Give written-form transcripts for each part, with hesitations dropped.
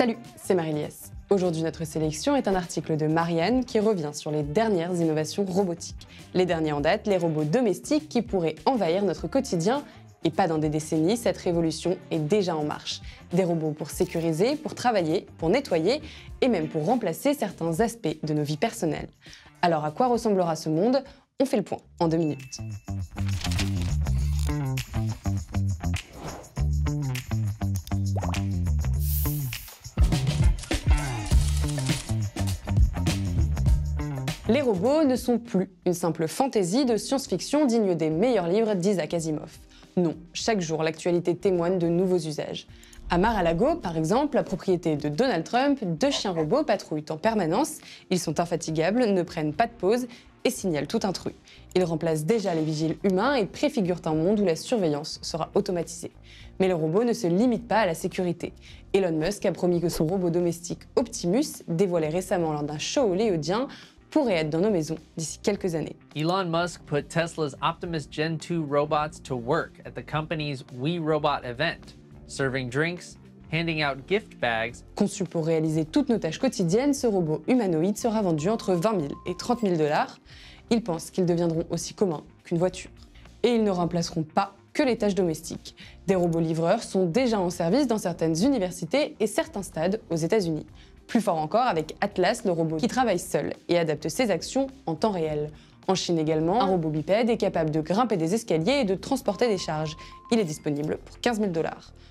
Salut, c'est Marie-Liesse. Aujourd'hui, notre sélection est un article de Marianne qui revient sur les dernières innovations robotiques. Les derniers en date, les robots domestiques qui pourraient envahir notre quotidien. Et pas dans des décennies, cette révolution est déjà en marche. Des robots pour sécuriser, pour travailler, pour nettoyer et même pour remplacer certains aspects de nos vies personnelles. Alors à quoi ressemblera ce monde? On fait le point en 2 minutes. Les robots ne sont plus une simple fantaisie de science-fiction digne des meilleurs livres d'Isaac Asimov. Non, chaque jour, l'actualité témoigne de nouveaux usages. À Mar-a-Lago, par exemple, la propriété de Donald Trump, 2 chiens robots patrouillent en permanence. Ils sont infatigables, ne prennent pas de pause et signalent tout intrus. Ils remplacent déjà les vigiles humains et préfigurent un monde où la surveillance sera automatisée. Mais le robot ne se limite pas à la sécurité. Elon Musk a promis que son robot domestique Optimus, dévoilé récemment lors d'un show hollywoodien, pourrait être dans nos maisons d'ici quelques années. Elon Musk put Tesla's Optimus Gen 2 robots to work at the company's We Robot event, serving drinks, handing out gift bags. Conçu pour réaliser toutes nos tâches quotidiennes, ce robot humanoïde sera vendu entre 20 000 et 30 000 $. Il pense qu'ils deviendront aussi communs qu'une voiture. Et ils ne remplaceront pas que les tâches domestiques. Des robots livreurs sont déjà en service dans certaines universités et certains stades aux États-Unis. Plus fort encore avec Atlas, le robot qui travaille seul et adapte ses actions en temps réel. En Chine également, un robot bipède est capable de grimper des escaliers et de transporter des charges. Il est disponible pour 15 000 $.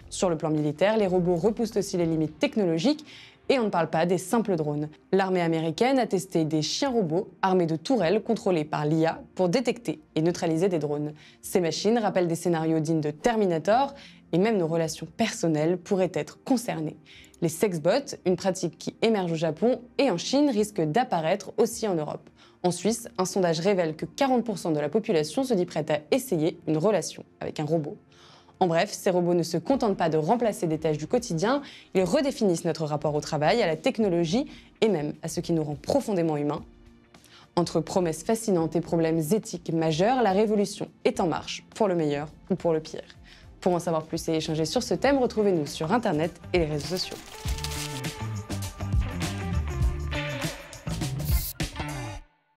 Sur le plan militaire, les robots repoussent aussi les limites technologiques et on ne parle pas des simples drones. L'armée américaine a testé des chiens robots armés de tourelles contrôlées par l'IA pour détecter et neutraliser des drones. Ces machines rappellent des scénarios dignes de Terminator et même nos relations personnelles pourraient être concernées. Les sexbots, une pratique qui émerge au Japon et en Chine, risquent d'apparaître aussi en Europe. En Suisse, un sondage révèle que 40% de la population se dit prête à essayer une relation avec un robot. En bref, ces robots ne se contentent pas de remplacer des tâches du quotidien, ils redéfinissent notre rapport au travail, à la technologie et même à ce qui nous rend profondément humains. Entre promesses fascinantes et problèmes éthiques majeurs, la révolution est en marche, pour le meilleur ou pour le pire. Pour en savoir plus et échanger sur ce thème, retrouvez-nous sur Internet et les réseaux sociaux.